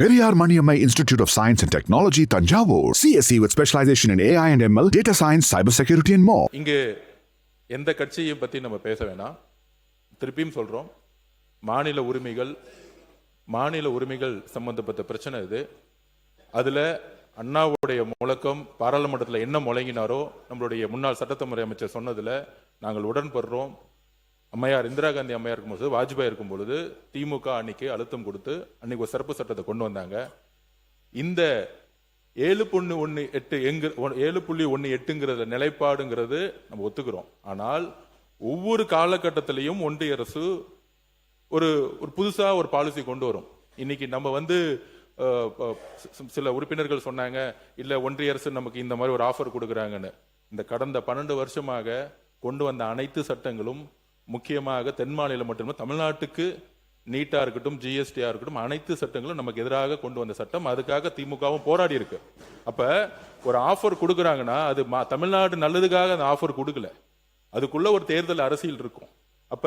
Periyar Maniammai Institute of Science and Technology, Tanjavur. CSE with specialization in AI and ML, data science, cybersecurity and more. இங்கே எந்த கட்சியை பற்றி நம்ம பேச வேணாம். திருப்பியும் சொல்கிறோம், மாநில உரிமைகள் சம்பந்தப்பட்ட பிரச்சனை இது. அதில் அண்ணாவுடைய முழக்கம் பாராளுமன்றத்தில் என்ன முழங்கினாரோ நம்மளுடைய முன்னாள் சட்டத்துறை அமைச்சர் சொன்னதில் நாங்கள் உடன்படுறோம். அம்மையார் இந்திரா காந்தி அம்மையார் இருக்கும்போது, வாஜ்பாய் இருக்கும் பொழுது திமுக அன்னைக்கு அழுத்தம் கொடுத்து அன்னைக்கு ஒரு சிறப்பு சட்டத்தை கொண்டு வந்தாங்க. இந்த 7.18 நிலைப்பாடுங்கிறது நம்ம ஒத்துக்கிறோம். ஆனால் ஒவ்வொரு காலகட்டத்திலையும் ஒன்றிய அரசு ஒரு புதுசா ஒரு பாலிசி கொண்டு வரும். இன்னைக்கு நம்ம சில உறுப்பினர்கள் சொன்னாங்க, இல்ல ஒன்றிய அரசு நமக்கு இந்த மாதிரி ஒரு ஆஃபர் கொடுக்குறாங்கன்னு. இந்த கடந்த 12 வருஷமாக கொண்டு வந்த அனைத்து சட்டங்களும், முக்கியமாக தென் மாநிலம் மட்டுமே தமிழ்நாட்டுக்கு நீட்டா இருக்கட்டும், ஜிஎஸ்டியா இருக்கட்டும், அனைத்து சட்டங்களும் நமக்கு எதிராக கொண்டு வந்த சட்டம். அதுக்காக திமுகவும் போராடி இருக்கு. அப்ப ஒரு ஆஃபர் கொடுக்குறாங்கன்னா அது தமிழ்நாடு நல்லதுக்காக அந்த ஆஃபர் கொடுக்கல, அதுக்குள்ள ஒரு தேர்தல் அரசியல் இருக்கும். அப்ப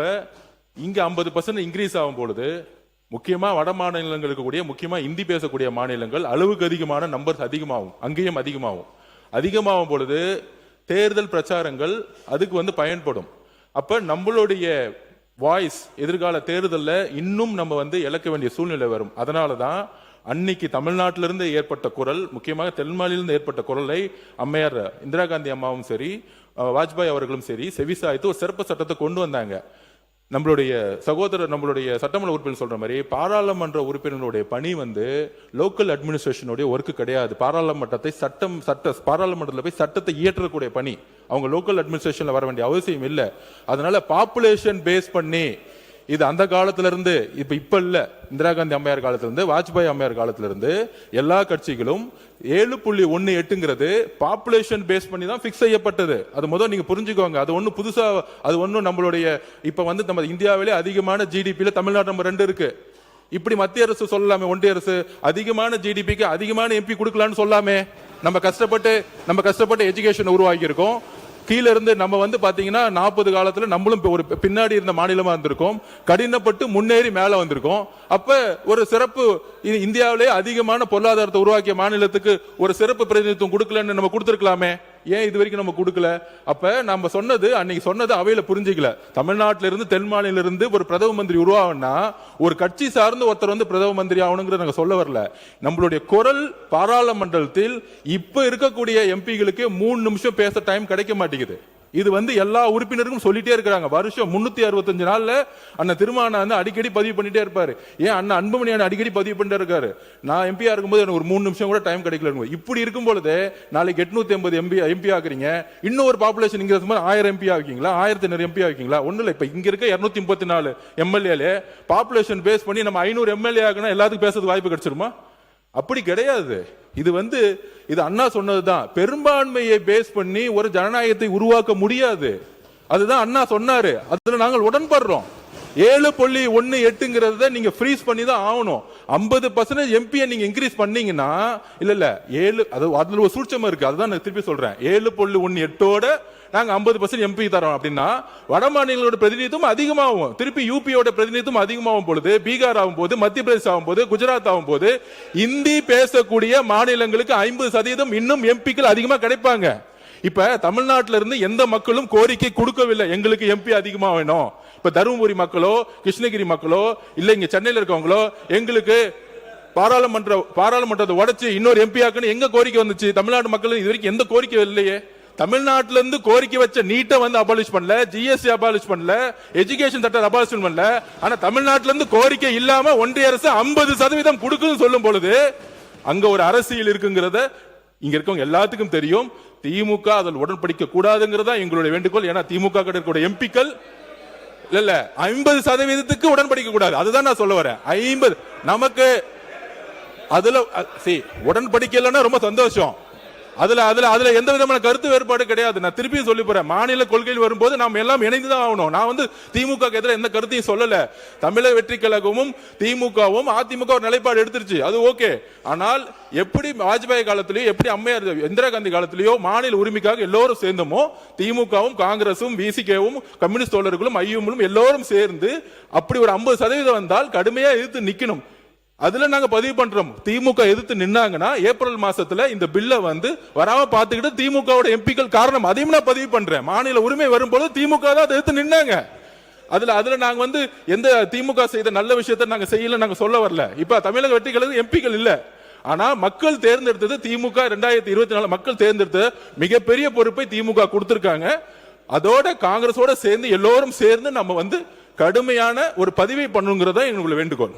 இங்க 50% இன்க்ரீஸ் ஆகும் பொழுது, முக்கியமா வட மாநிலங்களுக்கு கூடிய, முக்கியமா இந்தி பேசக்கூடிய மாநிலங்கள் அளவுக்கு அதிகமான நம்பர்ஸ் அதிகமாகும், அங்கேயும் அதிகமாகும் பொழுது தேர்தல் பிரச்சாரங்கள் அதுக்கு பயன்படும். அப்ப நம்மளுடைய வாய்ஸ் எதிர்கால தேர்தலில் இன்னும் நம்ம இழக்க வேண்டிய சூழ்நிலை வரும். அதனாலதான் அன்னைக்கு தமிழ்நாட்டிலிருந்து ஏற்பட்ட குரல், முக்கியமாக தென் மாநிலிருந்து ஏற்பட்ட குரலை அம்மையார் இந்திரா காந்தி அம்மாவும் சரி, வாஜ்பாய் அவர்களும் சரி செவிசாய்த்து ஒரு சிறப்பு சட்டத்தை கொண்டு வந்தாங்க. நம்மளுடைய சட்டமன்ற உறுப்பினர் சொல்ற மாதிரி பாராளுமன்ற உறுப்பினர்களுடைய பணி லோக்கல் அட்மினிஸ்ட்ரேஷனுடைய ஒர்க்கு கிடையாது. பாராளுமன்றத்தில் போய் சட்டத்தை இயற்றக்கூடிய பணி அவங்க லோக்கல் அட்மினிஸ்ட்ரேஷன்ல வர வேண்டிய அவசியம் இல்லை. அதனால பாப்புலேஷன் பேஸ் பண்ணி இது அந்த காலத்துல இருந்து இப்ப இல்ல, இந்திரா காந்தி அம்மையார் காலத்துல இருந்து, வாஜ்பாய் அம்மையார் காலத்துல இருந்து எல்லா கட்சிகளும் 7.18 பாப்புலேஷன் பேஸ் பண்ணி தான் பிக்ஸ் செய்யப்பட்டது. அது முதல் நீங்க புரிஞ்சுக்கோங்க. அது ஒண்ணு புதுசா, அது ஒண்ணும் நம்மளுடைய இப்ப நம்ம இந்தியாவிலே அதிகமான ஜிடிபியில தமிழ்நாடு நம்பர் 2 இருக்கு. இப்படி மத்திய அரசு சொல்லலாமே, ஒன்றிய அரசு அதிகமான ஜிடிபிக்கு அதிகமான எம்பி கொடுக்கலாம்னு சொல்லாமே. நம்ம கஷ்டப்பட்டு எஜுகேஷன் உருவாக்கி இருக்கோம். கீழ இருந்து நம்ம பாத்தீங்கன்னா 40 காலத்துல நம்மளும் ஒரு பின்னாடி இருந்த மாநிலமா இருந்திருக்கோம், கடினப்பட்டு முன்னேறி மேல வந்திருக்கோம். அப்ப ஒரு சிறப்பு, இந்தியாவிலே அதிகமான பொருளாதாரத்தை உருவாக்கிய மாநிலத்துக்கு ஒரு சிறப்பு பிரதிநிதித்துவம் கொடுக்கலன்னு நம்ம கொடுத்திருக்கலாமே. ஏன் இது வரைக்கும் நம்ம கொடுக்கல? அப்ப நம்ம அன்னைக்கு சொன்னது அவையில புரிஞ்சுக்கல. தமிழ்நாட்டில இருந்து தென் மாநில இருந்து ஒரு பிரதம மந்திரி உருவாகணும்னா ஒரு கட்சி சார்ந்து ஒருத்தர் பிரதம மந்திரி ஆகணுங்கிறத நாங்க சொல்ல வரல. நம்மளுடைய குரல் பாராளுமன்றத்தில் இப்ப இருக்கக்கூடிய எம்பிகளுக்கு 3 நிமிஷம் பேச டைம் கிடைக்க மாட்டேங்குது. இது எல்லா உறுப்பினருக்கும் சொல்லிட்டே இருக்கிறாங்க. வருஷம் 365 நாள்ல அண்ணன் திருமாவளவன் அடிக்கடி பதிவு பண்ணிட்டே இருப்பாரு. ஏன் அண்ணன் அன்புமணி அடிக்கடி பதிவு பண்ணிட்டே இருக்காரு, நான் எம்பியா இருக்கும்போது எனக்கு ஒரு 3 நிமிஷம் கூட டைம் கிடைக்கல. இப்படி இருக்கும் பொழுது நாளைக்கு 880 எம்பி ஆக்குறீங்க, இன்னும் ஒரு பாப்புலேஷன் இங்க 1000 எம்பி ஆகிங்களா, 1500 எம்பி ஆகிங்களா? ஒண்ணு இல்ல. இப்ப இங்க இருக்க 234 எம்எல்ஏ பாப்புலேஷன் பேஸ் பண்ணி நம்ம 500 எம்எல்ஏ ஆகுனா எல்லாத்துக்கும் பேசுறதுக்கு வாய்ப்பு கிடைச்சிருமா? அப்படி கிடையாது. இது அண்ணா சொன்னதுதான். பெரும்பான்மையை பேஸ் பண்ணி ஒரு ஜனநாயகத்தை உருவாக்க முடியாது. அதுதான் அண்ணா சொன்னாரு. அதுல நாங்கள் உடன்படுறோம். 7.18 நீங்க ஃப்ரீஸ் பண்ணி தான் ஆகணும். 50% எம்பியை நீங்க இன்க்ரீஸ் பண்ணீங்கன்னா, இல்ல அதுல ஒரு சூட்சமா இருக்கு. அதுதான் நான் திருப்பி சொல்றேன். 7.18ஓட நாங்க 50% எம்பி தரோம் அப்படின்னா வட மாநிலங்களோட பிரதிநிதித்துவம் அதிகமாகும். திருப்பி யூபியோட பிரதிநிதித்துவம் அதிகமாகும் பொழுது, பீகார் ஆகும் போது, மத்திய பிரதேச ஆகும் போது, குஜராத் ஆகும் போது, இந்தி பேசக்கூடிய மாநிலங்களுக்கு 50% இன்னும் எம்பிக்கள் அதிகமா கிடைப்பாங்க. இப்ப தமிழ்நாட்டில இருந்து எந்த மக்களும் கோரிக்கை கொடுக்கவில்லை, எங்களுக்கு எம்பி அதிகமா வேணும். இப்ப தருமபுரி மக்களோ, கிருஷ்ணகிரி மக்களோ, இல்ல இங்க சென்னையில இருக்கவங்களோ, எங்களுக்கு பாராளுமன்றத்தை உடைச்சு இன்னொரு எம்பி ஆக்குன்னு எங்க கோரிக்கை வந்துச்சு? தமிழ்நாடு மக்கள் இது வரைக்கும் எந்த கோரிக்கை இல்லையே. தமிழ்நாட்டில இருந்து கோரிக்கை வச்ச நீட்டை அபாலிஷ் பண்ணல, ஜிஎஸ்டி அபாலிஷ் பண்ணல, எஜுகேஷன் சட்டம் அபாலிஷ் பண்ணல. ஆனா தமிழ்நாட்டில இருந்து கோரிக்கை இல்லாம ஒன்றிய அரசு 50% கொடுக்குன்னு சொல்லும் பொழுது அங்க ஒரு அரசியல் இருக்குங்கிறத இங்க இருக்கவங்க எல்லாத்துக்கும் தெரியும். திமுக அதில் உடன்படிக்க கூடாதுங்கிறதா எங்களுடைய வேண்டுகோள். ஏன்னா திமுக கிட்ட இருக்கக்கூடிய எம்பிக்கள் இல்ல 50% உடன்படிக்க கூடாது. அதுதான் நான் சொல்ல வரேன். 50 நமக்கு அதுல உடன்படிக்கலன்னா ரொம்ப சந்தோஷம். அதுல எந்த விதமான கருத்து வேறுபாடு கிடையாது. நான் திருப்பி சொல்லி போறேன், மாநில கொள்கையில் வரும்போது நாம் எல்லாம் இணைந்துதான் ஆகணும். நான் திமுக எதிராக எந்த கருத்தையும் சொல்லல. தமிழக வெற்றி கழகமும் திமுகவும் அதிமுக ஒரு நிலைப்பாடு எடுத்துருச்சு, அது ஓகே. ஆனால் எப்படி வாஜ்பாய் காலத்திலேயோ, எப்படி அம்மையார் இந்திரா காந்தி காலத்திலேயோ மாநில உரிமைக்காக எல்லோரும் சேர்ந்தோமோ, திமுகவும் காங்கிரசும் விசிகேவும் கம்யூனிஸ்ட் தோழர்களும் ஐயுமும் எல்லோரும் சேர்ந்து அப்படி ஒரு 50% வந்தால் கடுமையா எதிர்த்து நிக்கணும். அதுல நாங்க பதிவு பண்றோம். திமுக எதிர்த்து நின்னாங்கன்னா ஏப்ரல் மாசத்துல இந்த பில்ல வராம பாத்துக்கிட்டு திமுகவோட எம்பிக்கள் காரணம், அதையும் நான் பதிவு பண்றேன். மாநில உரிமை வரும்போது திமுக தான் அதை எதிர்த்து நின்னாங்க. அதுல நாங்க எந்த திமுக செய்த நல்ல விஷயத்தை நாங்க செய்யல நாங்க சொல்ல வரல. இப்ப தமிழக வெற்றி கழகம் எம்பிக்கள் இல்ல, ஆனா மக்கள் தேர்ந்தெடுத்தது திமுக 2024 மக்கள் தேர்ந்தெடுத்த மிகப்பெரிய பொறுப்பை திமுக கொடுத்திருக்காங்க. அதோட காங்கிரஸோட சேர்ந்து எல்லோரும் சேர்ந்து நம்ம கடுமையான ஒரு பதிவை பண்ணுங்கிறதா எங்களுடைய வேண்டுகோள்.